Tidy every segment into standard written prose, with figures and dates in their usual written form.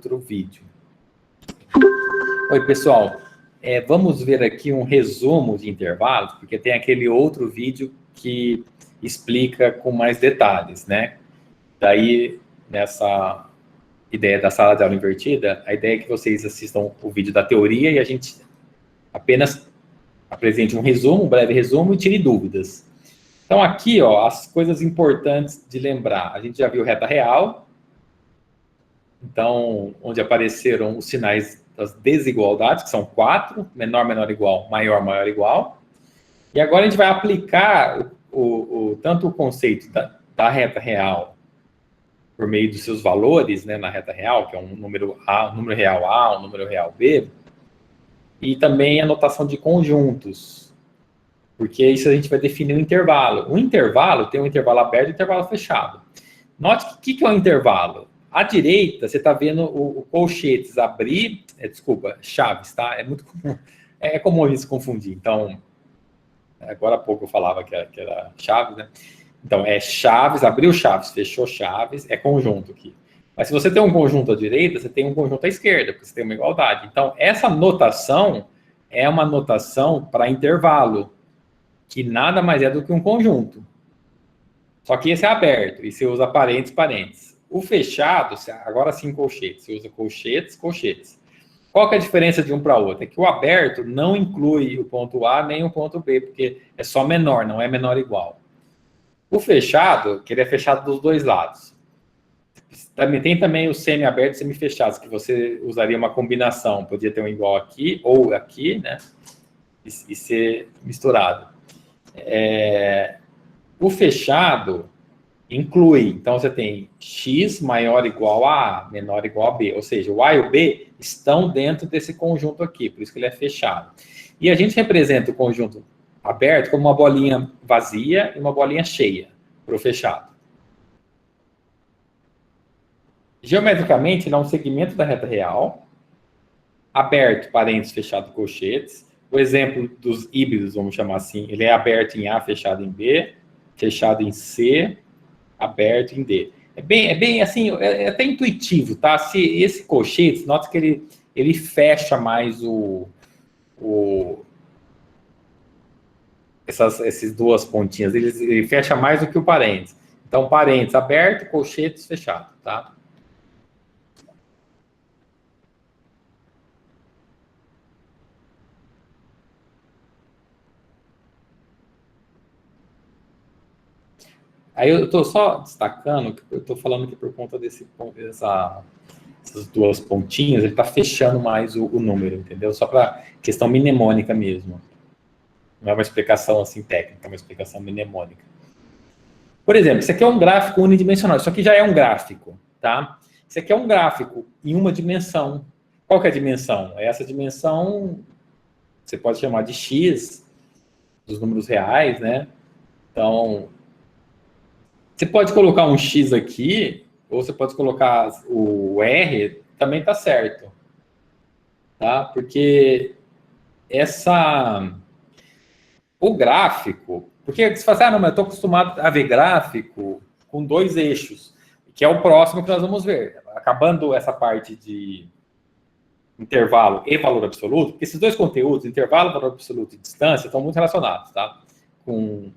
outro vídeo. Oi, pessoal. Vamos ver aqui um resumo de intervalos, porque tem aquele outro vídeo que explica com mais detalhes, né? Daí, nessa ideia da sala de aula invertida, a ideia é que vocês assistam o vídeo da teoria e a gente apenas apresente um resumo, um breve resumo e tire dúvidas. Então, aqui, ó, as coisas importantes de lembrar. A gente já viu reta real, então, onde apareceram os sinais das desigualdades, que são 4, menor, menor, igual, maior, maior, igual. E agora a gente vai aplicar tanto o conceito da reta real por meio dos seus valores, né, na reta real, que é um número A, um número real A, um número real B, e também a notação de conjuntos, porque isso a gente vai definir um intervalo. O intervalo tem um intervalo aberto e um intervalo fechado. Note que o que é um intervalo? À direita, você está vendo o colchetes abrir, chaves, tá? É muito comum, é comum a gente se confundir. Então, agora há pouco eu falava que era chaves, né? Então, é chaves, abriu chaves, fechou chaves, é conjunto aqui. Mas se você tem um conjunto à direita, você tem um conjunto à esquerda, porque você tem uma igualdade. Então, essa notação é uma notação para intervalo, que nada mais é do que um conjunto. Só que esse é aberto, e você usa parênteses, parênteses. O fechado, agora sim colchetes, você usa colchetes, colchetes. Qual que é a diferença de um para outro? É que o aberto não inclui o ponto A nem o ponto B, porque é só menor, não é menor igual. O fechado, que ele é fechado dos dois lados. Tem também os semi-abertos e semi-fechados, que você usaria uma combinação. Podia ter um igual aqui ou aqui, né? E ser misturado. O fechado inclui, então você tem x maior ou igual a A, menor ou igual a B. Ou seja, o A e o B estão dentro desse conjunto aqui, por isso que ele é fechado. E a gente representa o conjunto aberto como uma bolinha vazia e uma bolinha cheia, para o fechado. Geometricamente, ele é um segmento da reta real, aberto, parênteses, fechado, colchetes. O exemplo dos híbridos, vamos chamar assim, ele é aberto em A, fechado em B, fechado em C, aberto em D. É bem assim, é até intuitivo, tá? Se esse colchetes, nota que ele fecha mais essas duas pontinhas, ele fecha mais do que o parênteses. Então, parênteses aberto, colchetes fechado, tá? Aí eu estou só destacando, que eu estou falando aqui por conta essas duas pontinhas, ele está fechando mais o número, entendeu? Só para questão mnemônica mesmo. Não é uma explicação assim técnica, é uma explicação mnemônica. Por exemplo, isso aqui é um gráfico unidimensional. Isso aqui já é um gráfico, tá? Isso aqui é um gráfico em uma dimensão. Qual que é a dimensão? Essa dimensão, você pode chamar de x, dos números reais, né? Então, você pode colocar um x aqui, ou você pode colocar o r, também tá certo. Tá? Porque o gráfico, porque você fala assim, não, mas eu estou acostumado a ver gráfico com dois eixos, que é o próximo que nós vamos ver. Acabando essa parte de intervalo e valor absoluto, porque esses dois conteúdos, intervalo, valor absoluto e distância, estão muito relacionados, tá? Com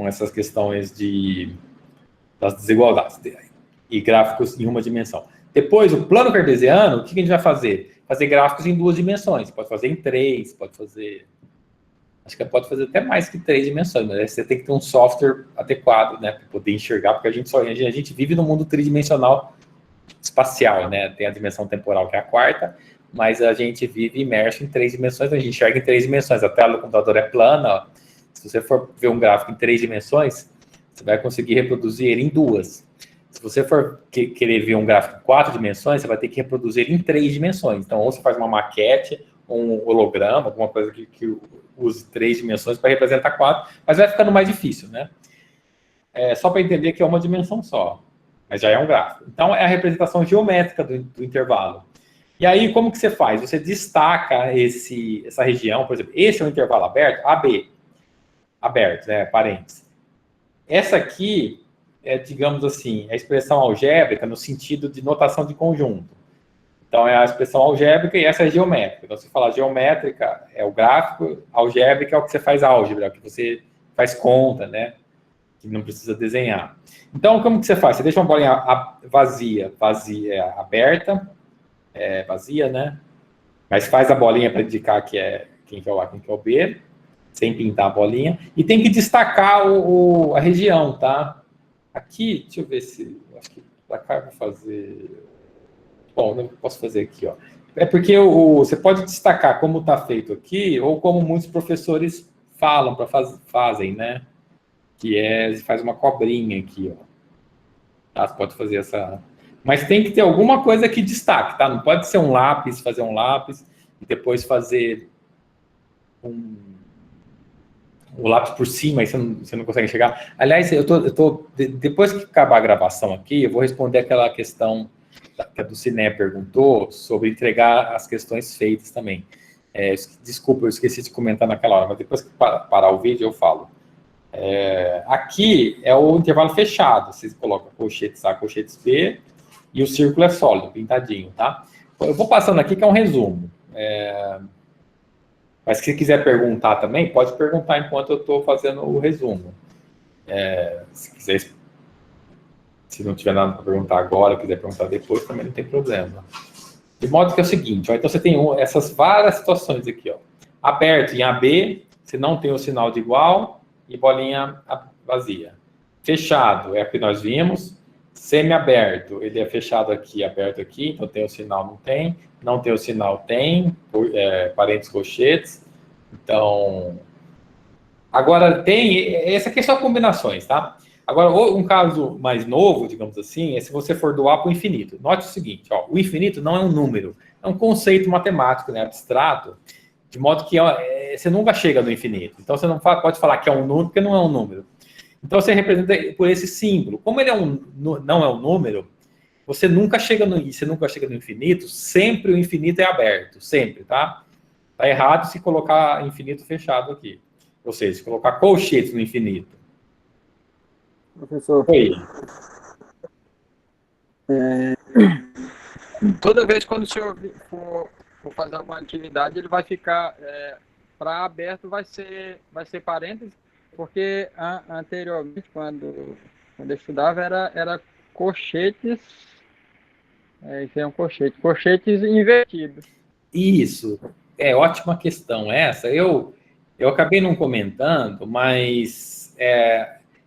essas questões das desigualdades e gráficos em uma dimensão. Depois, o plano cartesiano, o que a gente vai fazer? Fazer gráficos em duas dimensões. Pode fazer em 3, pode fazer... Acho que pode fazer até mais que 3 dimensões, mas aí você tem que ter um software adequado, né, para poder enxergar, porque a gente vive num mundo tridimensional espacial, né? Tem a dimensão temporal, que é a quarta, mas a gente vive imerso em 3 dimensões, a gente enxerga em 3 dimensões. A tela do computador é plana, ó. Se você for ver um gráfico em 3 dimensões, você vai conseguir reproduzir ele em 2. Se você for querer ver um gráfico em 4 dimensões, você vai ter que reproduzir ele em 3 dimensões. Então, ou você faz uma maquete, um holograma, alguma coisa que use 3 dimensões para representar 4, mas vai ficando mais difícil, né? Só para entender que é uma dimensão só, mas já é um gráfico. Então, é a representação geométrica do intervalo. E aí, como que você faz? Você destaca essa região, por exemplo, esse é um intervalo aberto, AB, aberto, né, parênteses. Essa aqui digamos assim, a expressão algébrica no sentido de notação de conjunto. Então, é a expressão algébrica e essa é geométrica. Então, se falar geométrica, é o gráfico, algébrica é o que você faz álgebra, é o que você faz conta, né? Que não precisa desenhar. Então, como que você faz? Você deixa uma bolinha vazia, aberta, vazia, né? Mas faz a bolinha para indicar que é quem que é o A, quem que é o B, sem pintar a bolinha. E tem que destacar a região, tá? Aqui, deixa eu ver se... Acho que para cá eu vou fazer... Bom, eu posso fazer aqui, ó. É porque você pode destacar como está feito aqui, ou como muitos professores falam, fazem, né? Faz uma cobrinha aqui, ó. Tá? Você pode fazer essa... Mas tem que ter alguma coisa que destaque, tá? Não pode ser um lápis, fazer um lápis, e depois fazer o lápis por cima, aí você não consegue chegar. Aliás, depois que acabar a gravação aqui, eu vou responder aquela questão que a Dulcinea perguntou sobre entregar as questões feitas também. Desculpa, eu esqueci de comentar naquela hora, mas depois que parar o vídeo eu falo. Aqui é o intervalo fechado, vocês colocam colchetes A, colchetes B, e o círculo é sólido, pintadinho, tá? Eu vou passando aqui que é um resumo. Mas se quiser perguntar também, pode perguntar enquanto eu estou fazendo o resumo. Se quiser, se não tiver nada para perguntar agora, quiser perguntar depois, também não tem problema. De modo que é o seguinte, ó, então você tem essas várias situações aqui, ó. Aberto em AB, você não tem o sinal de igual, e bolinha vazia. Fechado é o que nós vimos. Semi-aberto, ele é fechado aqui, aberto aqui, então tem o sinal, não tem. Não tem o sinal, tem. Parênteses, colchetes. Então, agora essa aqui é só combinações, tá? Agora, um caso mais novo, digamos assim, é se você for do A para o infinito. Note o seguinte, ó, o infinito não é um número, é um conceito matemático, né, abstrato, de modo que você nunca chega no infinito. Então, você não pode falar que é um número, porque não é um número. Então, você representa por esse símbolo. Como ele não é um número, você nunca chega no infinito, sempre o infinito é aberto, sempre, tá? Tá errado se colocar infinito fechado aqui. Ou seja, se colocar colchetes no infinito. Professor, Oi. toda vez quando o senhor for fazer alguma atividade, ele vai ficar para aberto, vai ser parênteses, porque anteriormente, quando eu estudava, era colchetes, isso é um colchetes invertidos. Isso. Ótima questão essa. Eu acabei não comentando, mas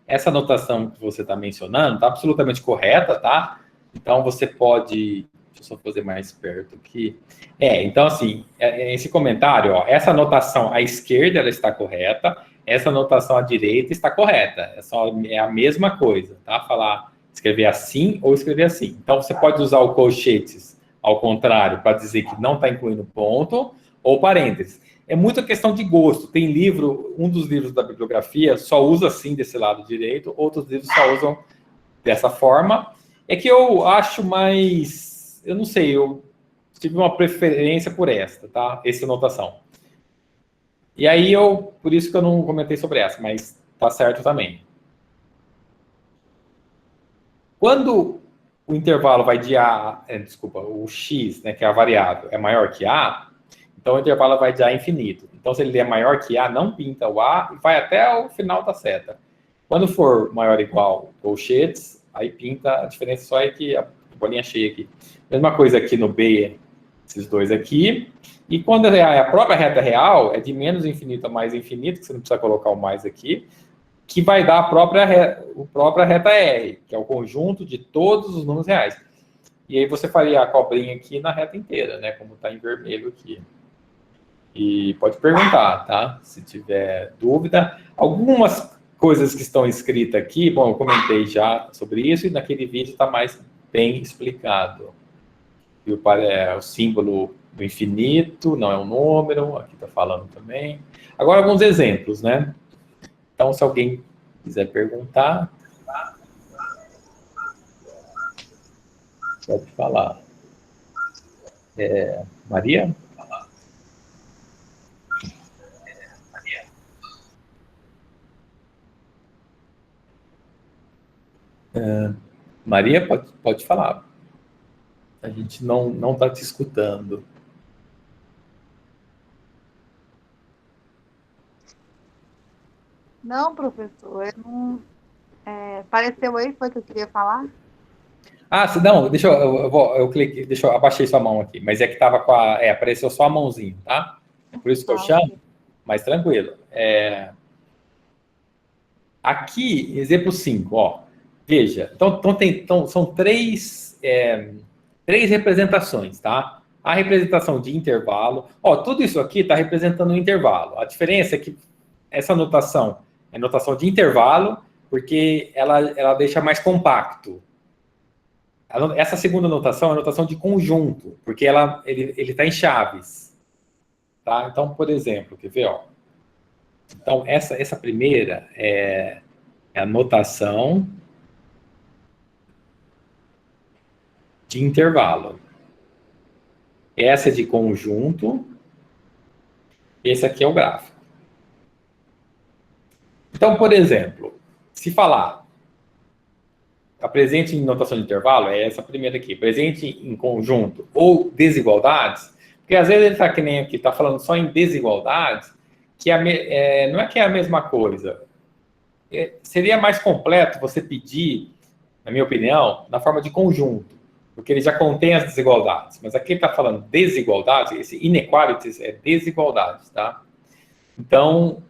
essa anotação que você está mencionando está absolutamente correta, tá? Então, você pode... Deixa eu só fazer mais perto aqui. Então, assim, esse comentário, ó, essa anotação à esquerda, ela está correta, essa anotação à direita está correta. É a mesma coisa, tá? Escrever assim ou escrever assim. Então, você pode usar o colchetes ao contrário, para dizer que não está incluindo ponto, ou parênteses. É muita questão de gosto. Tem livro, um dos livros da bibliografia só usa assim desse lado direito, outros livros só usam dessa forma. É que eu acho mais... Eu não sei, eu tive uma preferência por esta, tá? Essa anotação. E aí, por isso que eu não comentei sobre essa, mas tá certo também. Quando o intervalo vai de A, o X, né, que é a variável, é maior que A, então o intervalo vai de A a infinito. Então, se ele é maior que A, não pinta o A e vai até o final da seta. Quando for maior ou igual colchetes, aí pinta, a diferença só é que a bolinha cheia aqui. Mesma coisa aqui no B, esses dois aqui. E quando é a própria reta real, é de menos infinito a mais infinito, que você não precisa colocar o mais aqui, que vai dar a própria reta R, que é o conjunto de todos os números reais. E aí você faria a cobrinha aqui na reta inteira, né? Como está em vermelho aqui. E pode perguntar, tá? Se tiver dúvida. Algumas coisas que estão escritas aqui, bom, eu comentei já sobre isso, e naquele vídeo está mais bem explicado. E o símbolo do infinito não é um número, aqui está falando também. Agora, alguns exemplos, né? Então, se alguém quiser perguntar, pode falar. Maria? Maria, pode falar. A gente não está te escutando. Não, professor, eu não... Apareceu aí, foi o que eu queria falar? Ah, não, eu cliquei, deixa eu abaixei sua mão aqui, mas é que tava com apareceu só a mãozinha, tá? Por isso que eu chamo, Ok. mas tranquilo. Aqui, exemplo 5, ó. Veja, então são três representações, tá? A representação de intervalo, ó, tudo isso aqui está representando um intervalo. A diferença é que essa notação é notação de intervalo, porque ela deixa mais compacto. Essa segunda notação é notação de conjunto, porque ele está em chaves. Tá? Então, por exemplo, quer ver? Ó? Então, essa primeira é a notação de intervalo. Essa é de conjunto. Esse aqui é o gráfico. Então, por exemplo, se falar presente em notação de intervalo, é essa primeira aqui, presente em conjunto ou desigualdades, porque às vezes ele está que nem aqui, está falando só em desigualdades, que não é que é a mesma coisa. Seria mais completo você pedir, na minha opinião, na forma de conjunto, porque ele já contém as desigualdades. Mas aqui ele está falando desigualdades, esse inequalities é desigualdades, tá? Então,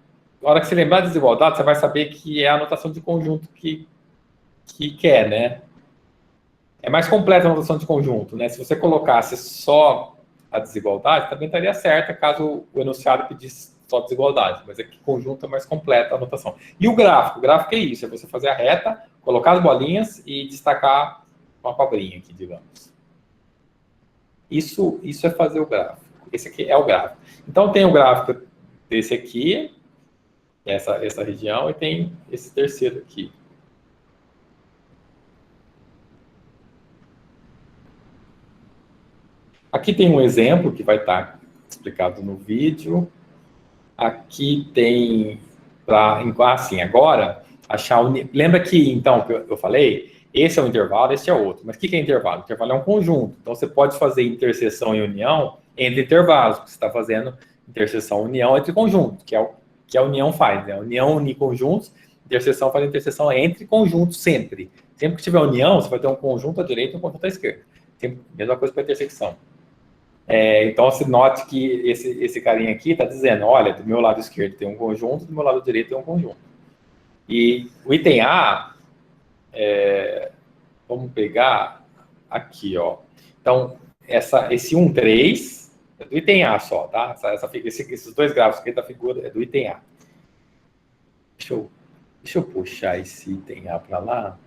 na hora que você lembrar de desigualdade, você vai saber que é a notação de conjunto que quer, né? É mais completa a notação de conjunto, né? Se você colocasse só a desigualdade, também estaria certa caso o enunciado pedisse só desigualdade, mas aqui conjunto é mais completa a notação. E o gráfico é isso, é você fazer a reta, colocar as bolinhas e destacar uma cobrinha aqui, digamos. Isso é fazer o gráfico. Esse aqui é o gráfico. Então tem o gráfico desse aqui, essa região, e tem esse terceiro aqui. Aqui tem um exemplo que vai estar explicado no vídeo. Aqui tem para assim, agora achar lembra que então que eu falei, esse é um intervalo, esse é outro. Mas o que é intervalo? Intervalo é um conjunto. Então você pode fazer interseção e união entre intervalos, porque você está fazendo interseção e união entre conjuntos, que a união faz, né? A união une conjuntos, interseção faz interseção entre conjuntos sempre. Sempre que tiver união, você vai ter um conjunto à direita e um conjunto à esquerda. Sempre, mesma coisa para intersecção. Então, você note que esse carinha aqui está dizendo, olha, do meu lado esquerdo tem um conjunto, do meu lado direito tem um conjunto. E o item A, vamos pegar aqui, ó. Então, esse 1, 3, é do item A só, tá? Esses dois gráficos aqui da figura é do item A. Deixa eu puxar esse item A para lá.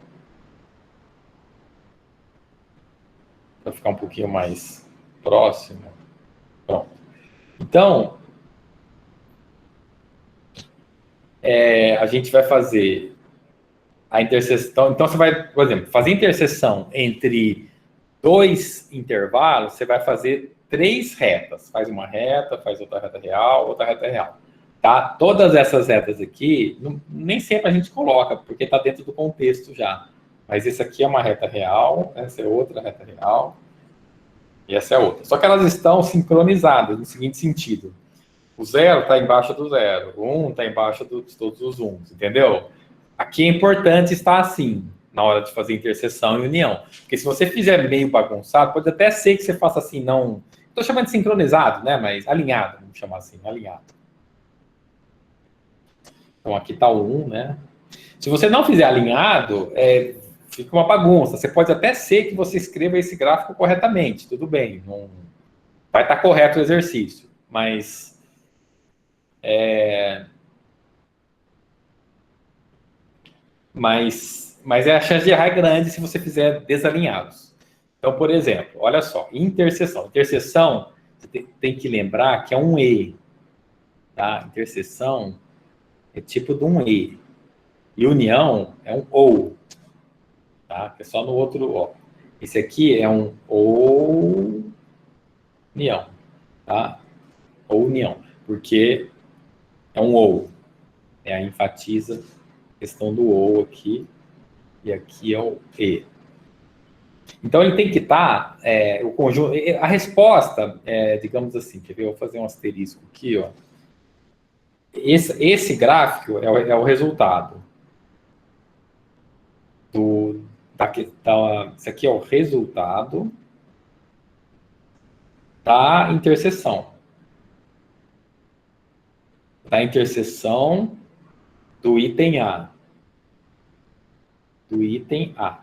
Para ficar um pouquinho mais próximo. Pronto. Então, a gente vai fazer a interseção. Então, você vai, por exemplo, fazer interseção entre dois intervalos, você vai fazer 3 retas. Faz uma reta, faz outra reta real, tá? Todas essas retas aqui, nem sempre a gente coloca, porque está dentro do contexto já. Mas esse aqui é uma reta real, essa é outra reta real, e essa é outra. Só que elas estão sincronizadas no seguinte sentido. O 0 está embaixo do 0, o 1 está embaixo de todos os 1s, entendeu? Aqui é importante estar assim, na hora de fazer interseção e união. Porque se você fizer meio bagunçado, pode até ser que você faça assim, não... Estou chamando de sincronizado, né? Mas alinhado, vamos chamar assim, alinhado. Então aqui está o 1, né? Se você não fizer alinhado, fica uma bagunça. Você pode até ser que você escreva esse gráfico corretamente, tudo bem. Não vai estar correto o exercício, mas a chance de errar é grande se você fizer desalinhados. Então, por exemplo, olha só, interseção. Interseção, você tem que lembrar que é um E. Tá? Interseção é tipo de um E. E união é um OU. Tá? É só no outro O. Esse aqui é um OU união. Tá? Ou união. Porque é um OU. Enfatiza a questão do OU aqui. E aqui é o E. Então, ele tem que estar, o conjunto, a resposta, digamos assim, quer ver? Eu vou fazer um asterisco aqui, ó. Esse gráfico é o resultado isso aqui é o resultado da interseção. Da interseção do item A. Do item A.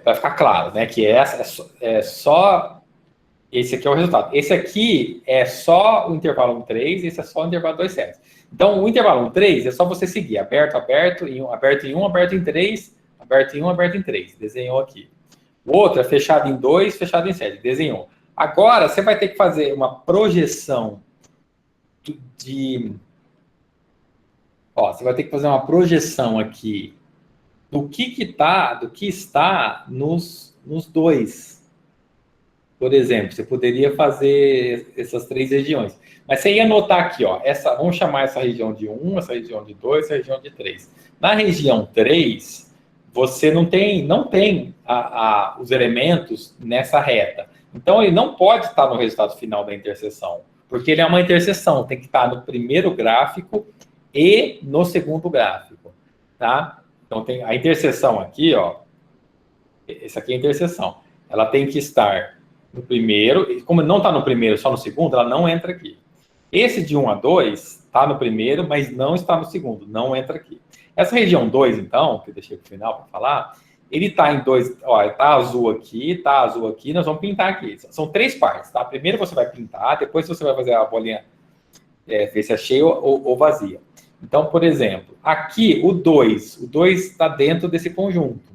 Vai ficar claro, né? Que é só... Esse aqui é o resultado. Esse aqui é só o intervalo 1,3, esse é só o intervalo 2,7. Então, o intervalo 1,3 é só você seguir aberto, aberto, aberto em 1, aberto em 3, aberto em 1, aberto em 3. Desenhou aqui. O outro é fechado em 2, fechado em 7. Desenhou. Agora, você vai ter que fazer uma projeção você vai ter que fazer uma projeção aqui do que está nos dois. Por exemplo, você poderia fazer essas 3 regiões. Mas você ia notar aqui, ó, vamos chamar essa região de 1, essa região de 2, essa região de 3. Na região 3, você não tem os elementos nessa reta. Então, ele não pode estar no resultado final da interseção, porque ele é uma interseção, tem que estar no primeiro gráfico e no segundo gráfico, tá? Então, tem a interseção aqui, ó, essa aqui é a interseção. Ela tem que estar no primeiro, e como não está no primeiro, só no segundo, ela não entra aqui. Esse de 1 a 2 está no primeiro, mas não está no segundo, não entra aqui. Essa região 2, então, que eu deixei para o final para falar, ele está em 2, ó, está azul aqui, nós vamos pintar aqui. São 3 partes, tá? Primeiro você vai pintar, depois você vai fazer a bolinha, ver se é cheia ou vazia. Então, por exemplo, aqui o 2 está dentro desse conjunto.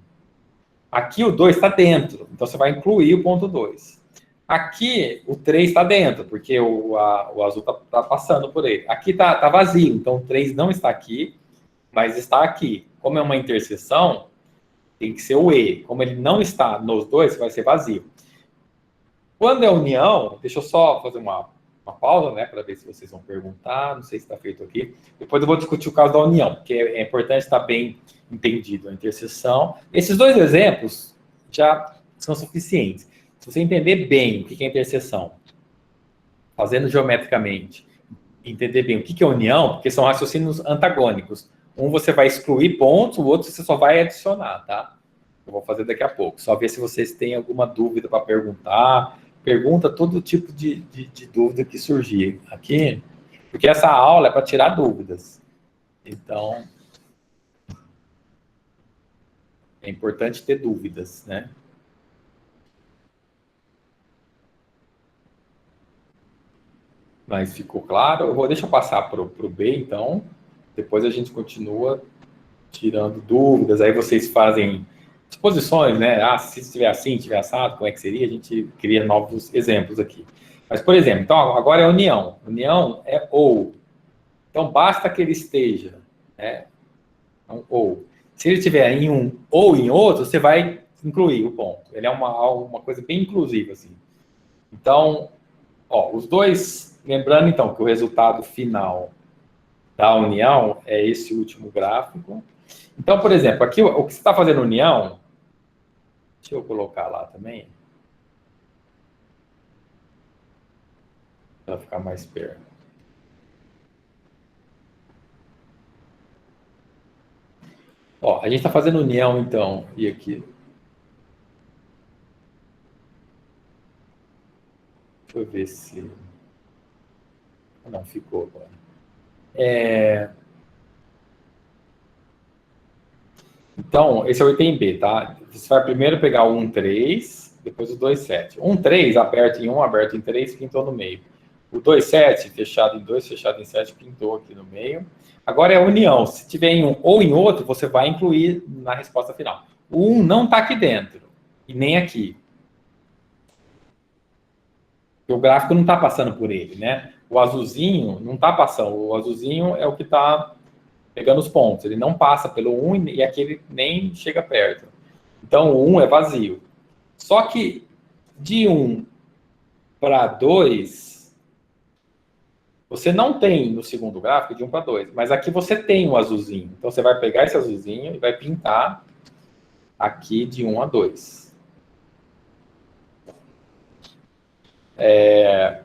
Aqui o 2 está dentro, então você vai incluir o ponto 2. Aqui o 3 está dentro, porque o azul está passando por ele. Aqui está vazio, então o 3 não está aqui, mas está aqui. Como é uma interseção, tem que ser o E. Como ele não está nos dois, vai ser vazio. Quando é união, deixa eu só fazer uma pausa, né, para ver se vocês vão perguntar, não sei se está feito aqui. Depois eu vou discutir o caso da união, porque é importante estar bem entendido a interseção. Esses 2 exemplos já são suficientes. Se você entender bem o que é interseção, fazendo geometricamente, entender bem o que é união, porque são raciocínios antagônicos. Um você vai excluir pontos, o outro você só vai adicionar, tá? Eu vou fazer daqui a pouco. Só ver se vocês têm alguma dúvida para perguntar. Pergunta todo tipo de dúvida que surgir aqui, porque essa aula é para tirar dúvidas. Então, é importante ter dúvidas, né? Mas ficou claro? Deixa eu passar para o B, então. Depois a gente continua tirando dúvidas. Aí vocês fazem exposições, né? Se estiver assim, estiver assado, como é que seria? A gente cria novos exemplos aqui. Mas, por exemplo, então, agora é união. União é ou. Então, basta que ele esteja, né? Então, ou. Se ele estiver em um ou em outro, você vai incluir o ponto. Ele é uma coisa bem inclusiva, assim. Então, os dois... Lembrando, então, que o resultado final da união é esse último gráfico. Então, por exemplo, aqui o que você está fazendo união... Deixa eu colocar lá também. Para ficar mais perto. A gente está fazendo união, então. E aqui... Deixa eu ver se... Não ficou agora. Então, esse é o item B, tá? Você vai primeiro pegar o 1,3, depois o 2,7. 1,3 aberto em 1, aberto em 3, pintou no meio. O 2,7 fechado em 2, fechado em 7, pintou aqui no meio. Agora é a união. Se tiver em um ou em outro, você vai incluir na resposta final. O 1 não está aqui dentro, e nem aqui. O gráfico não está passando por ele, né? O azulzinho não está passando. O azulzinho é o que está pegando os pontos. Ele não passa pelo 1 e aquele nem chega perto. Então, o 1 é vazio. Só que de 1 para 2, você não tem no segundo gráfico de 1 para 2. Mas aqui você tem o azulzinho. Então, você vai pegar esse azulzinho e vai pintar aqui de 1 a 2.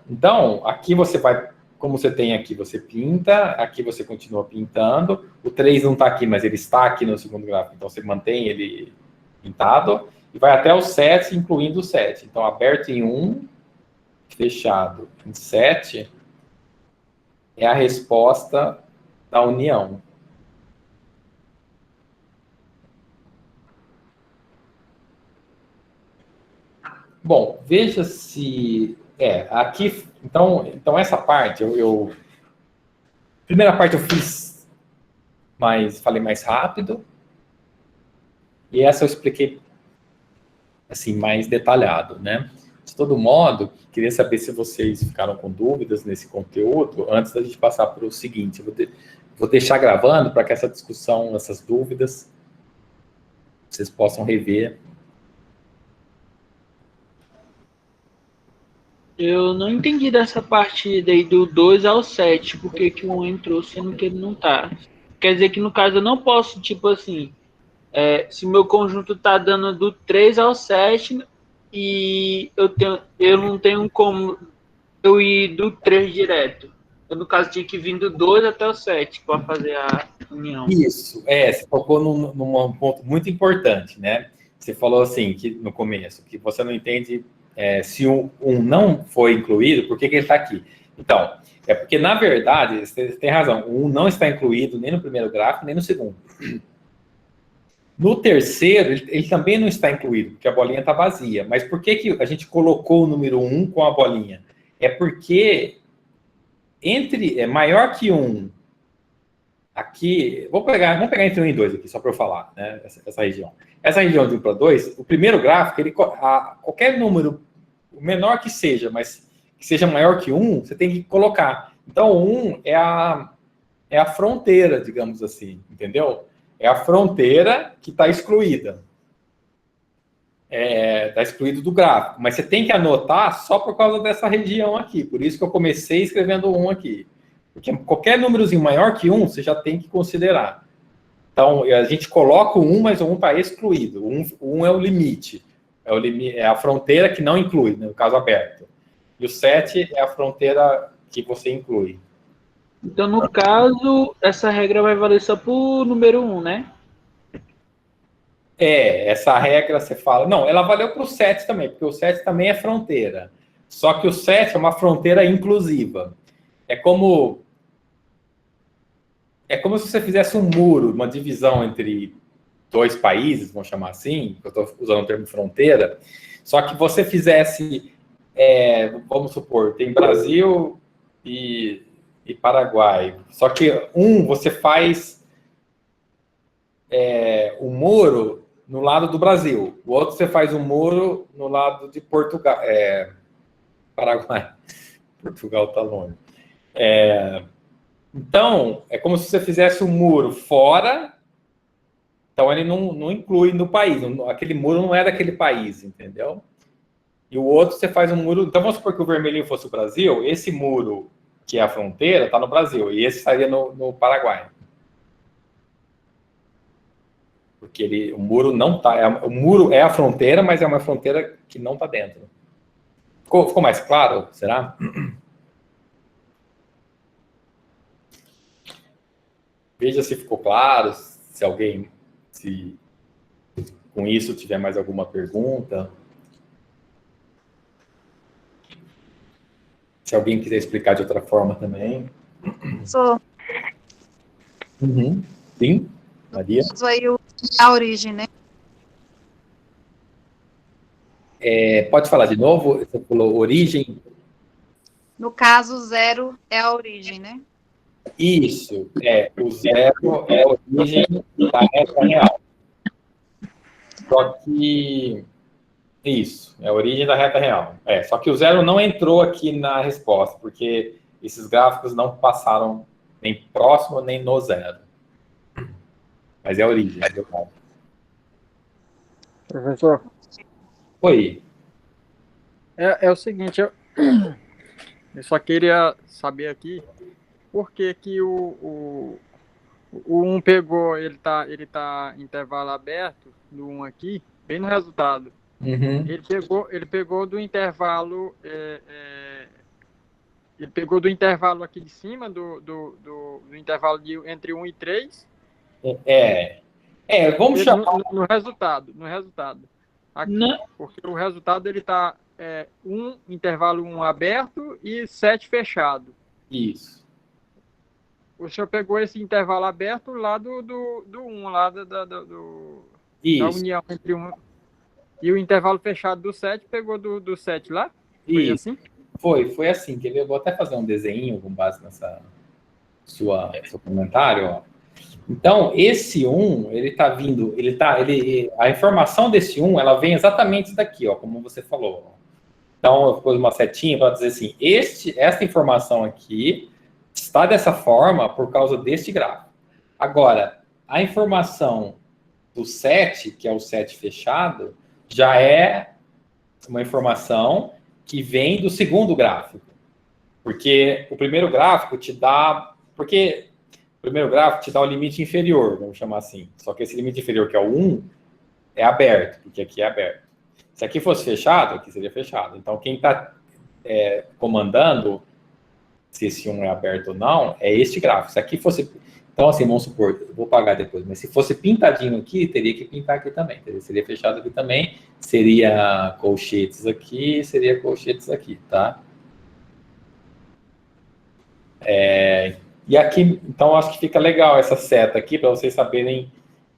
Então, aqui você vai, como você tem aqui, você pinta, aqui você continua pintando, o 3 não está aqui, mas ele está aqui no segundo gráfico, então você mantém ele pintado, e vai até o 7, incluindo o 7. Então, aberto em 1, fechado em 7, é a resposta da união. Bom, veja se... aqui... Então essa parte, primeira parte eu fiz falei mais rápido, e essa eu expliquei assim, mais detalhado, né? De todo modo, queria saber se vocês ficaram com dúvidas nesse conteúdo, antes da gente passar para o seguinte. Vou deixar gravando para que essa discussão, essas dúvidas, vocês possam rever. Eu não entendi dessa parte daí do 2 ao 7, porque que o 1 entrou sendo que ele não tá. Quer dizer que no caso eu não posso, tipo assim, se meu conjunto tá dando do 3 ao 7 e eu não tenho como eu ir do 3 direto. Eu, no caso, tinha que vir do 2 até o 7 para fazer a união. Isso, você tocou num ponto muito importante, né? Você falou assim, que no começo, que você não entende se um não foi incluído, por que ele está aqui? Então, é porque, na verdade, você tem razão, o 1 não está incluído nem no primeiro gráfico, nem no segundo. No terceiro, ele também não está incluído, porque a bolinha está vazia. Mas por que a gente colocou o número 1 com a bolinha? É porque é maior que 1, aqui, vamos pegar entre 1 e 2 aqui, só para eu falar, né, essa região. Essa região de 1 para 2, o primeiro gráfico, qualquer número, o menor que seja, mas que seja maior que 1, você tem que colocar. Então, 1 é a fronteira, digamos assim, entendeu? É a fronteira que está excluída. Está excluído do gráfico. Mas você tem que anotar só por causa dessa região aqui. Por isso que eu comecei escrevendo 1 aqui. Porque qualquer númerozinho maior que 1, você já tem que considerar. Então, a gente coloca o 1, mas o 1 está excluído. O 1 é o limite. É a fronteira que não inclui, no caso aberto. E o 7 é a fronteira que você inclui. Então, no caso, essa regra vai valer só para o número 1, né? Essa regra você fala... Não, ela valeu para o 7 também, porque o 7 também é fronteira. Só que o 7 é uma fronteira inclusiva. É como se você fizesse um muro, uma divisão entre dois países, vamos chamar assim, eu estou usando o termo fronteira, só que você fizesse, vamos supor, tem Brasil e Paraguai, só que você faz o muro no lado do Brasil, o outro você faz um muro no lado de Portugal, Paraguai, Portugal está longe. Então, é como se você fizesse um muro fora, então ele não inclui no país, aquele muro não é daquele país, entendeu? E o outro você faz um muro, então vamos supor que o vermelhinho fosse o Brasil, esse muro, que é a fronteira, está no Brasil, e esse estaria no Paraguai. Porque o muro não está, o muro é a fronteira, mas é uma fronteira que não está dentro. Ficou mais claro, será? Veja se ficou claro, se alguém, com isso tiver mais alguma pergunta. Se alguém quiser explicar de outra forma também. Sou. Uhum. Sim, Maria? Aí a origem, né? Pode falar de novo? Você falou origem? No caso, 0 é a origem, né? Isso, o 0 é a origem da reta real. Só que, isso, é a origem da reta real. Só que o 0 não entrou aqui na resposta, porque esses gráficos não passaram nem próximo, nem no 0. Mas é a origem, é verdade. Professor? Oi. É o seguinte, eu só queria saber aqui por que que O 1 pegou, ele tá intervalo aberto, no 1 aqui, bem no resultado. Uhum. Ele pegou do intervalo, ele pegou do intervalo aqui de cima, do intervalo entre 1 e 3, Vamos chamar. no resultado. Aqui, Não. porque o resultado ele tá intervalo 1 aberto e 7 fechado. Isso. O senhor pegou esse intervalo aberto lá do 1, lá da Isso. união entre 1 e o intervalo fechado do 7 pegou do 7 lá? Foi Isso. assim? Foi assim. Quer ver? Eu vou até fazer um desenho com base nessa seu comentário, ó. Então, esse 1, ele tá vindo, a informação desse 1, ela vem exatamente daqui, ó, como você falou. Então, eu pus uma setinha para dizer assim, esta informação aqui está dessa forma por causa deste gráfico. Agora, a informação do 7, que é o 7 fechado, já é uma informação que vem do segundo gráfico. Porque o primeiro gráfico te dá... O primeiro gráfico te dá o limite inferior, vamos chamar assim. Só que esse limite inferior, que é o 1, é aberto, porque aqui é aberto. Se aqui fosse fechado, aqui seria fechado. Então, quem está comandando se esse 1 é aberto ou não, é este gráfico. Se aqui fosse... Então, assim, vamos supor, eu vou pagar depois, mas se fosse pintadinho aqui, teria que pintar aqui também. Seria fechado aqui também, seria colchetes aqui, seria colchetes aqui, tá? E aqui, então, acho que fica legal essa seta aqui, para vocês saberem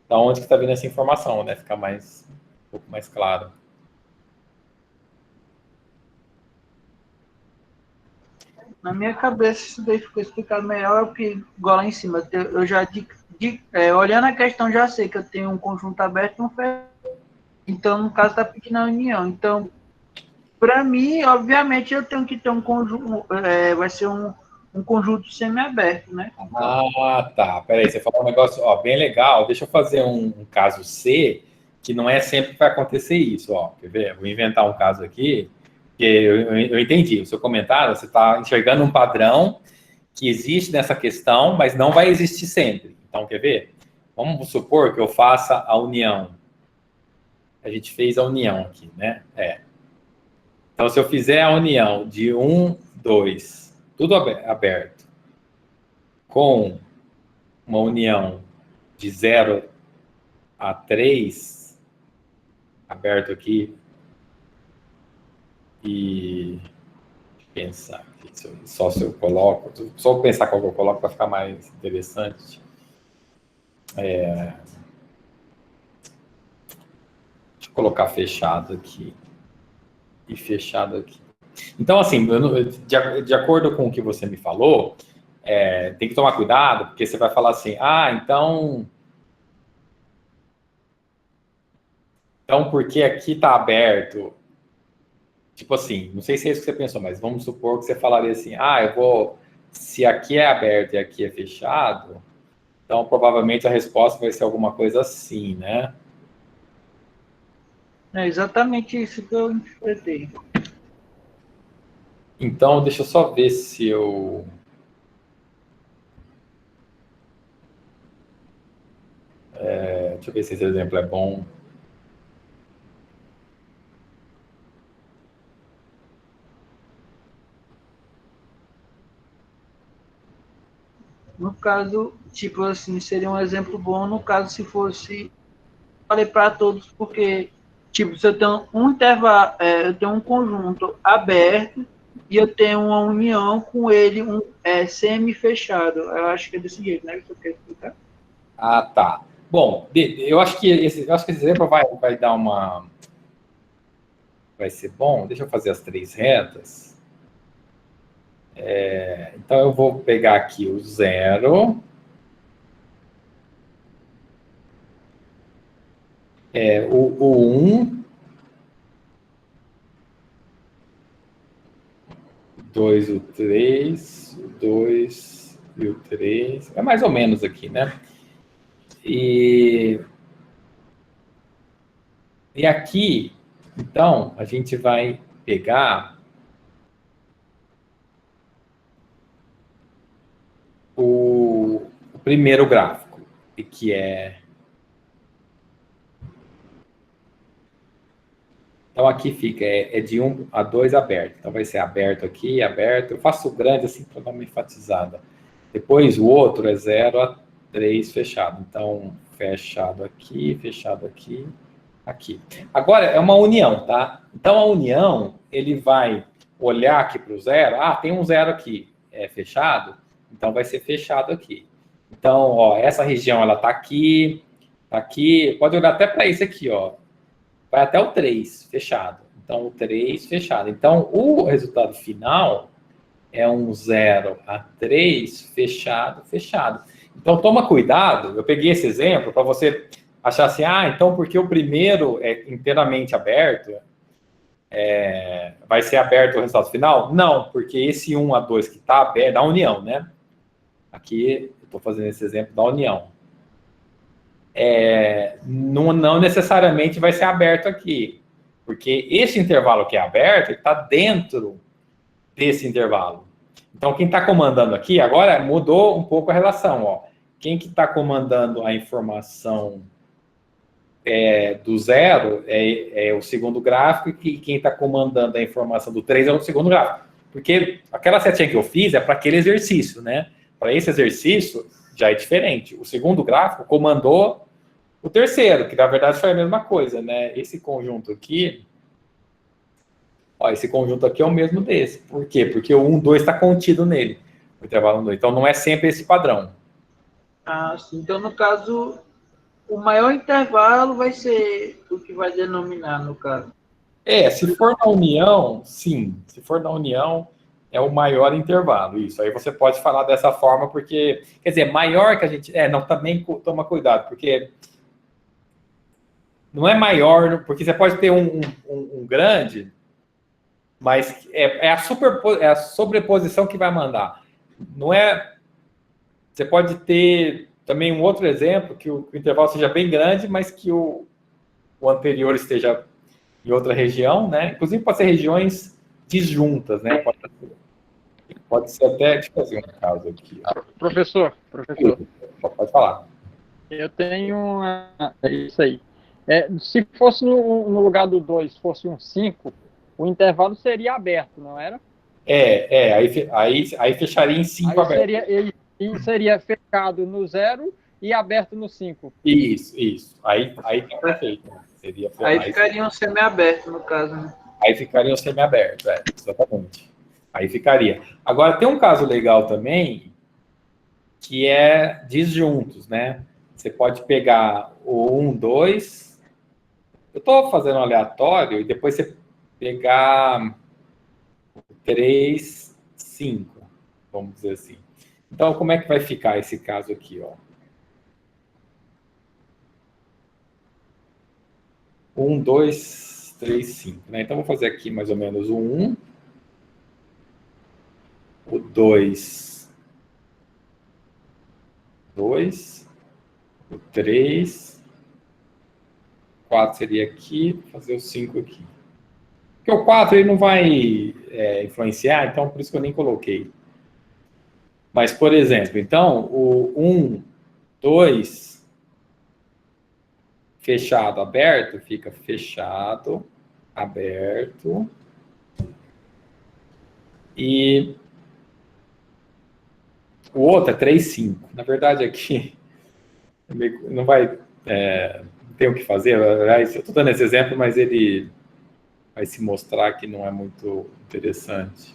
de onde que está vindo essa informação, né? Ficar um pouco mais claro. Na minha cabeça, isso daí ficou explicado melhor, porque igual lá em cima, eu já, olhando a questão, já sei que eu tenho um conjunto aberto e um fechado. Então, no caso, está pequena união. Então, para mim, obviamente, eu tenho que ter um conjunto, vai ser um conjunto semi-aberto, né? Ah, tá. Peraí, você falou um negócio, ó, bem legal. Deixa eu fazer um caso C, que não é sempre que vai acontecer isso, ó. Quer ver? Vou inventar um caso aqui, que eu entendi. O seu comentário, você está enxergando um padrão que existe nessa questão, mas não vai existir sempre. Então, quer ver? Vamos supor que eu faça a união. A gente fez a união aqui, né? Então, se eu fizer a união de 1, 2, tudo aberto, com uma união de 0 a 3, aberto aqui, e pensar aqui, só se eu coloco, só pensar qual que eu coloco para ficar mais interessante. Deixa eu colocar fechado aqui e fechado aqui. Então, assim, de acordo com o que você me falou, tem que tomar cuidado, porque você vai falar assim, então porque aqui está aberto, tipo assim, não sei se é isso que você pensou, mas vamos supor que você falaria assim, se aqui é aberto e aqui é fechado, então provavelmente a resposta vai ser alguma coisa assim, né? É exatamente isso que eu interpretei. Então, deixa eu só ver se eu... deixa eu ver se esse exemplo é bom. No caso, tipo assim, seria um exemplo bom no caso se fosse... Falei para todos, porque, tipo, se eu tenho um intervalo, eu tenho um conjunto aberto e eu tenho uma união com ele, semi-fechado. Eu acho que é desse jeito, né? Que eu quero explicar. Ah, tá. Bom, eu acho que esse exemplo vai dar uma... Vai ser bom. Deixa eu fazer as 3 retas. Então, eu vou pegar aqui o 0. O 1. 2, o 3. O 2 e o 3. É mais ou menos aqui, né? E aqui, então, a gente vai pegar o primeiro gráfico, que é... Então, aqui fica, é de 1 a 2 aberto. Então, vai ser aberto aqui, aberto. Eu faço grande assim para dar uma enfatizada. Depois, o outro é 0 a 3 fechado. Então, fechado aqui, aqui. Agora, é uma união, tá? Então, a união, ele vai olhar aqui para o 0. Ah, tem um 0 aqui, é fechado. Então, vai ser fechado aqui. Então, ó, essa região, ela tá aqui, tá aqui. Pode olhar até para isso aqui, ó. Vai até o 3, fechado. Então, o 3, fechado. Então, o resultado final é um 0 a 3, fechado, fechado. Então, toma cuidado. Eu peguei esse exemplo para você achar assim, ah, então porque o primeiro é inteiramente aberto, vai ser aberto o resultado final? Não, porque esse 1 a 2 que está aberto, da união, né? Aqui, eu estou fazendo esse exemplo da união. Não necessariamente vai ser aberto aqui, porque esse intervalo que é aberto está dentro desse intervalo. Então, quem está comandando aqui, agora mudou um pouco a relação. Ó. Quem que está comandando a informação do 0 é o segundo gráfico, e quem está comandando a informação do 3 é o segundo gráfico. Porque aquela setinha que eu fiz é para aquele exercício, né? Para esse exercício, já é diferente. O segundo gráfico comandou o terceiro, que na verdade foi a mesma coisa, né? Esse conjunto aqui, ó, esse conjunto aqui é o mesmo desse. Por quê? Porque o 1, 2 está contido nele, o intervalo 2. Então não é sempre esse padrão. Ah, sim. Então, no caso, o maior intervalo vai ser o que vai denominar, no caso. Se for na união, sim. Se for na união, é o maior intervalo, isso. Aí você pode falar dessa forma, porque... Quer dizer, maior que a gente... não, também toma cuidado, porque... Não é maior, porque você pode ter um grande, mas é a sobreposição que vai mandar. Não é... Você pode ter também um outro exemplo, que o intervalo seja bem grande, mas que o anterior esteja em outra região, né? Inclusive pode ser regiões disjuntas, né? Pode ser até, deixa eu fazer um caso aqui. Professor. Pode falar. Eu tenho isso aí. Se fosse no lugar do 2, fosse um 5, o intervalo seria aberto, não era? Aí fecharia em 5 aberto. Seria fechado no 0 e aberto no 5. Isso. Aí tá perfeito. Aí ficaria um semi-aberto, no caso, né? Aí ficaria um semi-aberto, exatamente. Aí ficaria. Agora, tem um caso legal também, que é disjuntos, né? Você pode pegar o 1, 2... Eu estou fazendo um aleatório, e depois você pegar 3, 5, vamos dizer assim. Então, como é que vai ficar esse caso aqui, ó? 1, 2, 3, 5, né? Então, vou fazer aqui mais ou menos o 1, o 2, o 3, 4 seria aqui, vou fazer o 5 aqui. Porque o 4 ele não vai influenciar, então por isso que eu nem coloquei. Mas, por exemplo, então, o 1, 2, fechado, aberto, fica fechado, aberto. E o outro é 3, 5. Na verdade, aqui não vai... não tem o que fazer. Eu estou dando esse exemplo, mas ele vai se mostrar que não é muito interessante.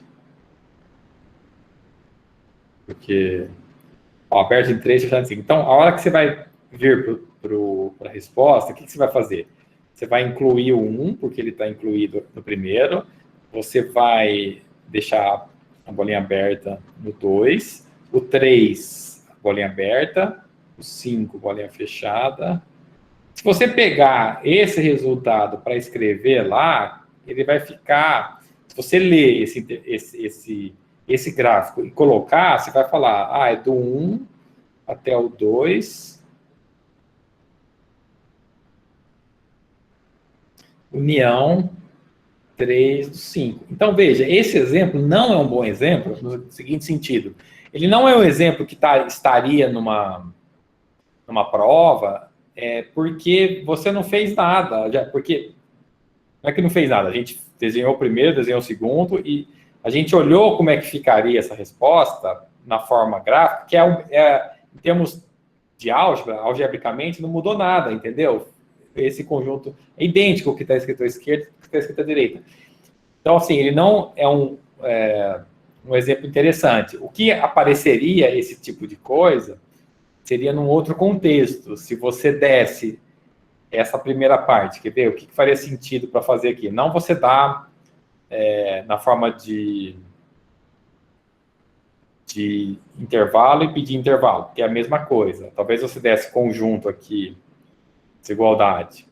Porque, ó, aberto em 3, fechado em 5. Então, a hora que você vai vir para a resposta, o que você vai fazer? Você vai incluir o 1, porque ele está incluído no primeiro. Você vai deixar a bolinha aberta no 2. O 3, a bolinha aberta. O 5, bolinha fechada. Se você pegar esse resultado para escrever lá, ele vai ficar... Se você ler esse gráfico e colocar, você vai falar, é do 1 até o 2, união 3 do 5. Então, veja, esse exemplo não é um bom exemplo no seguinte sentido. ele não é um exemplo que estaria numa prova, porque você não fez nada. Porque não é que não fez nada, a gente desenhou o primeiro, desenhou o segundo, e a gente olhou como é que ficaria essa resposta na forma gráfica, que em termos de álgebra, algebricamente, não mudou nada, entendeu? Esse conjunto é idêntico ao que está escrito à esquerda e ao que está escrito à direita. Então, assim, ele não é um exemplo interessante. O que apareceria esse tipo de coisa seria num outro contexto. Se você desse essa primeira parte, quer ver? O que faria sentido para fazer aqui? Não você dá na forma de intervalo e pedir intervalo, que é a mesma coisa. Talvez você desse conjunto aqui, desigualdade,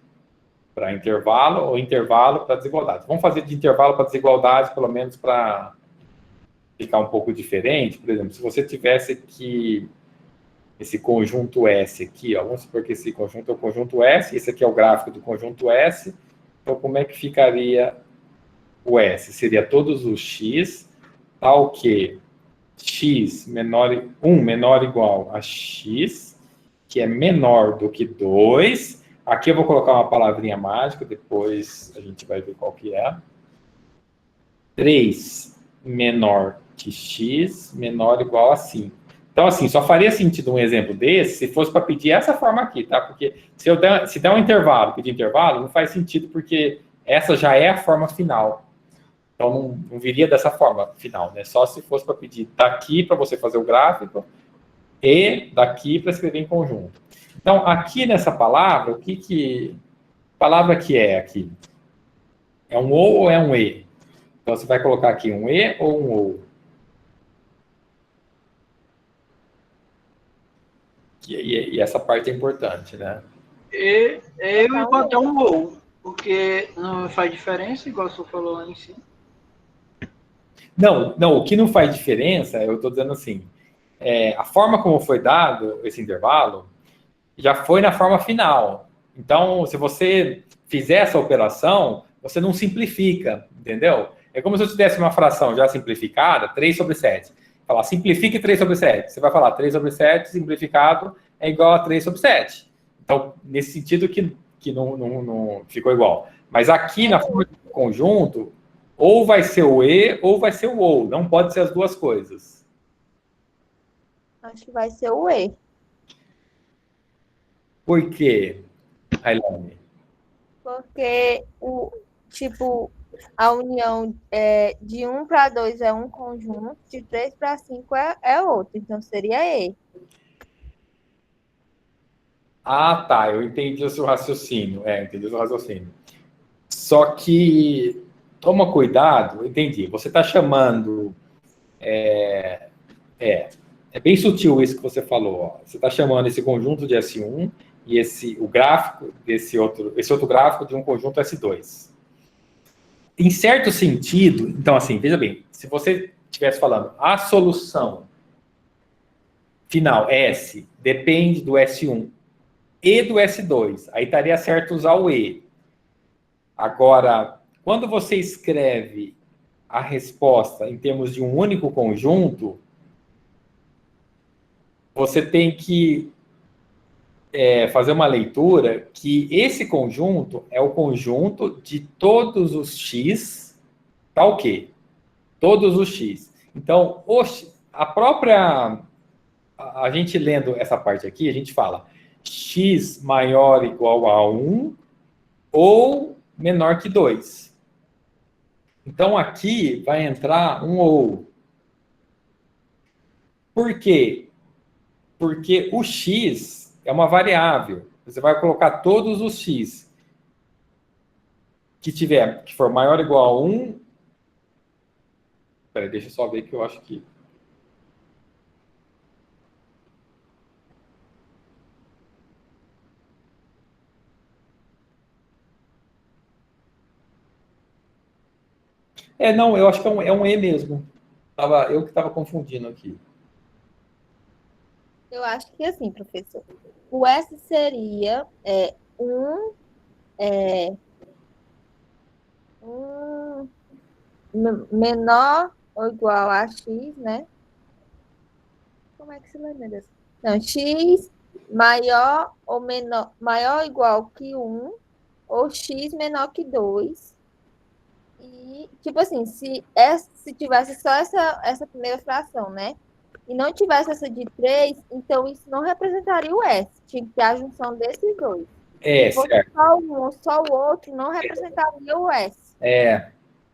para intervalo, ou intervalo para desigualdade. Vamos fazer de intervalo para desigualdade, pelo menos para ficar um pouco diferente. Por exemplo, se você tivesse aqui esse conjunto S aqui, ó, vamos supor que esse conjunto é o conjunto S, esse aqui é o gráfico do conjunto S, então como é que ficaria o S? Seria todos os x, tal que x menor ou igual a x, que é menor do que 2. Aqui eu vou colocar uma palavrinha mágica, depois a gente vai ver qual que é. 3 menor que x, menor ou igual a 5. Então, assim, só faria sentido um exemplo desse se fosse para pedir essa forma aqui, tá? Porque se der um intervalo, pedir intervalo, não faz sentido, porque essa já é a forma final. Então, não viria dessa forma final, né? Só se fosse para pedir daqui para você fazer o gráfico e daqui para escrever em conjunto. Então, aqui nessa palavra, palavra que é aqui? É um ou é um e? Então, você vai colocar aqui um e ou um ou? E essa parte é importante, né? Eu ia botar um ou, porque não faz diferença, igual você falou lá em cima. Não, o que não faz diferença, eu estou dizendo assim, a forma como foi dado esse intervalo já foi na forma final. Então, se você fizer essa operação, você não simplifica, entendeu? É como se eu tivesse uma fração já simplificada, 3 sobre 7. Falar, simplifique 3 sobre 7. Você vai falar, 3 sobre 7 simplificado é igual a 3 sobre 7. Então, nesse sentido que não ficou igual. Mas aqui na forma de conjunto, ou vai ser o e ou vai ser o ou. Não pode ser as duas coisas. Acho que vai ser o E. Por quê, Railane? Porque a união de 1 para 2 é um conjunto, de 3 para 5 é outro. Então seria E. Ah, tá. Eu entendi o seu raciocínio. Entendi o seu raciocínio. Só que toma cuidado, entendi. Você está chamando. É bem sutil isso que você falou. Ó. Você está chamando esse conjunto de S1 e o gráfico esse outro gráfico de um conjunto S2. Em certo sentido, então assim, veja bem, se você estivesse falando a solução final S depende do S1 e do S2, aí estaria certo usar o E. Agora, quando você escreve a resposta em termos de um único conjunto, você tem que fazer uma leitura que esse conjunto é o conjunto de todos os x, tá o quê? Todos os x. Então, a gente lendo essa parte aqui, a gente fala x maior ou igual a 1 ou menor que 2. Então, aqui vai entrar um ou. Por quê? Porque o x é uma variável. Você vai colocar todos os x que for maior ou igual a 1. Espera, deixa eu só ver que eu acho que... Não, eu acho que é um E mesmo. Eu que estava confundindo aqui. Eu acho que assim, professor. O S seria um menor ou igual a X, né? Como é que se lê, meu Deus? Não, x maior ou igual que 1, ou x menor que 2. E, tipo assim, se tivesse só essa primeira fração, né? E não tivesse essa de 3, então isso não representaria o S. Tinha que ter a junção desses dois. Se fosse certo. só um ou só o outro, não representaria o S.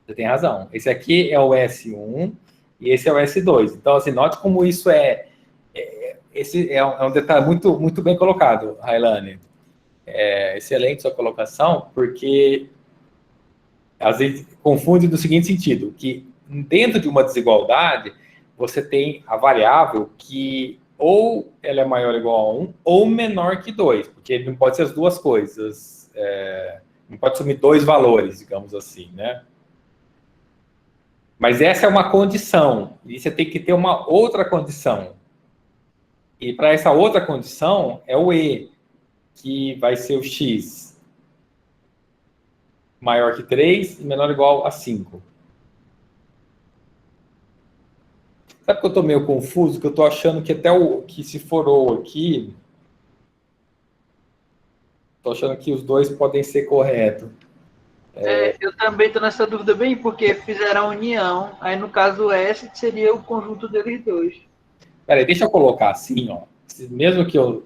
Você tem razão. Esse aqui é o S1 e esse é o S2. Então, assim, note como isso esse é um detalhe muito, muito bem colocado, Railane. Excelente sua colocação, porque às vezes confunde no seguinte sentido, que dentro de uma desigualdade, você tem a variável que ou ela é maior ou igual a 1 ou menor que 2, porque não pode ser as duas coisas. Não pode assumir dois valores, digamos assim, né? Mas essa é uma condição, e você tem que ter uma outra condição. E para essa outra condição é o E, que vai ser o X maior que 3 e menor ou igual a 5. Sabe que eu estou meio confuso? Que eu estou achando que até que se for ou aqui, estou achando que os dois podem ser corretos. Eu também estou nessa dúvida bem, porque fizeram a união, aí no caso S seria o conjunto deles dois. Peraí, deixa eu colocar assim, ó. Mesmo que eu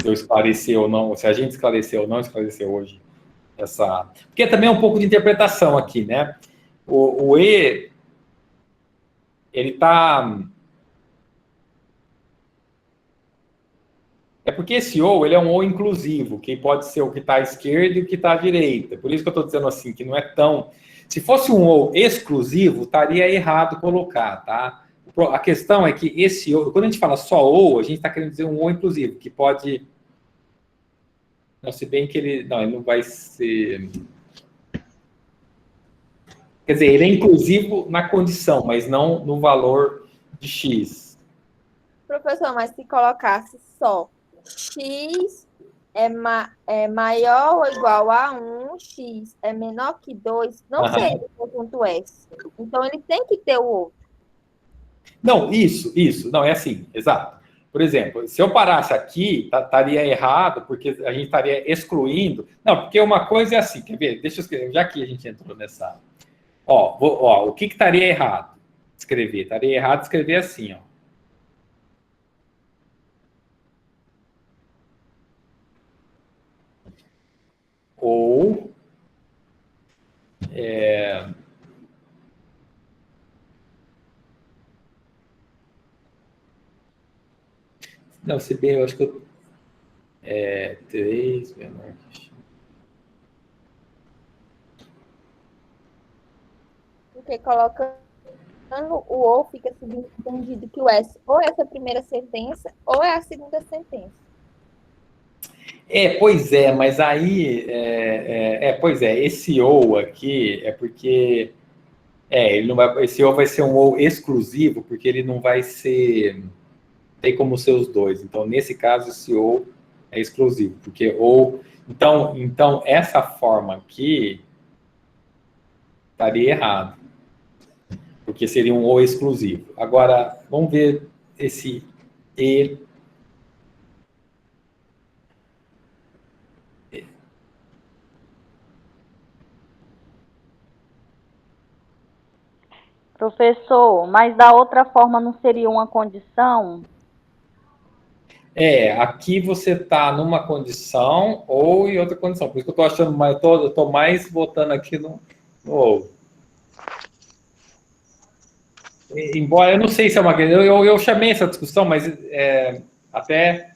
esclarecer ou não, se a gente esclareceu ou não esclareceu hoje, porque também é um pouco de interpretação aqui, né? O E, ele tá... É porque esse ou, ele é um ou inclusivo, que pode ser o que está à esquerda e o que está à direita. Por isso que eu estou dizendo assim, que não é tão... Se fosse um ou exclusivo, estaria errado colocar, tá? A questão é que esse ou, quando a gente fala só ou, a gente está querendo dizer um ou inclusivo, que pode... Não, se bem que ele não vai ser... Quer dizer, ele é inclusivo na condição, mas não no valor de X. Professor, mas se colocasse só x é maior ou igual a 1, x é menor que 2, não seria o conjunto S. Então, ele tem que ter o outro. Não, isso. Não, é assim, exato. Por exemplo, se eu parasse aqui, estaria errado, porque a gente estaria excluindo. Não, porque uma coisa é assim, quer ver? Deixa eu escrever, já que a gente entrou nessa... o que estaria errado? Escrever. Estaria errado escrever assim, ó. Ou... Não, se bem, eu acho que eu... 3 menor que X. Porque colocando o ou fica subentendido que o S ou é essa primeira sentença ou é a segunda sentença. Pois é, mas aí... pois é, esse ou aqui é porque... ele não vai, esse ou vai ser um ou exclusivo, porque ele não vai ser... Tem como ser os dois. Então, nesse caso, esse ou é exclusivo, porque ou... Então essa forma aqui estaria errado, porque seria um ou exclusivo. Agora, vamos ver esse E. Professor, mas da outra forma não seria uma condição? Aqui você está numa condição ou em outra condição. Por isso que eu estou achando mais, eu estou mais botando aqui no ou. Embora eu não sei se é uma questão, eu chamei essa discussão, mas até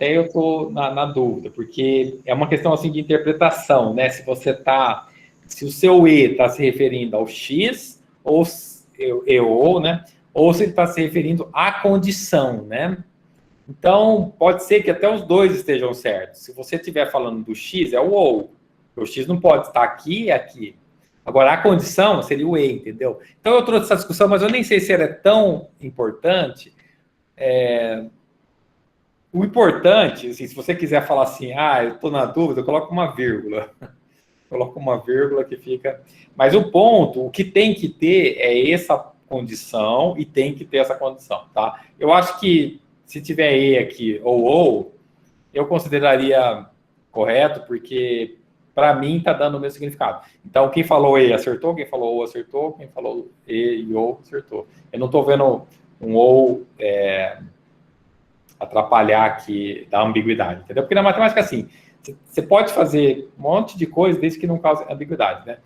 eu estou na dúvida, porque é uma questão assim de interpretação, né? Se o seu E está se referindo ao X ou, né? Ou se ele está se referindo à condição, né? Então, pode ser que até os dois estejam certos. Se você estiver falando do X, é o ou. O X não pode estar aqui e aqui. Agora, a condição seria o E, entendeu? Então, eu trouxe essa discussão, mas eu nem sei se ela é tão importante. O importante, assim, se você quiser falar assim, eu estou na dúvida, eu coloco uma vírgula. Coloco uma vírgula que fica... Mas o ponto, o que tem que ter é condição e tem que ter essa condição, tá? Eu acho que se tiver E aqui ou, eu consideraria correto, porque para mim está dando o mesmo significado. Então, quem falou E acertou, quem falou ou acertou, quem falou E e ou acertou. Eu não estou vendo um ou atrapalhar aqui da ambiguidade, entendeu? Porque na matemática, assim, você pode fazer um monte de coisa desde que não cause ambiguidade, né?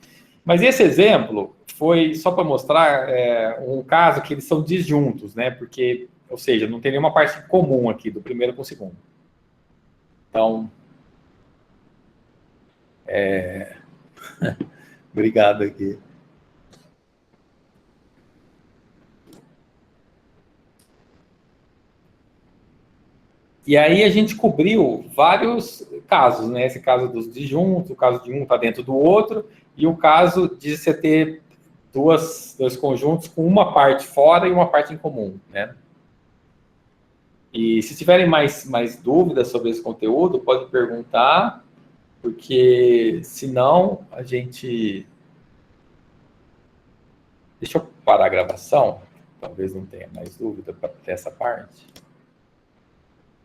Mas esse exemplo foi só para mostrar um caso que eles são disjuntos, né? Porque, ou seja, não tem nenhuma parte comum aqui do primeiro com o segundo. Então, obrigado aqui. E aí a gente cobriu vários casos, né? Esse caso dos disjuntos, o caso de um está dentro do outro, e o caso de você ter dois conjuntos com uma parte fora e uma parte em comum, né? E se tiverem mais dúvidas sobre esse conteúdo, pode perguntar, porque senão a gente... Deixa eu parar a gravação, talvez não tenha mais dúvida para essa parte.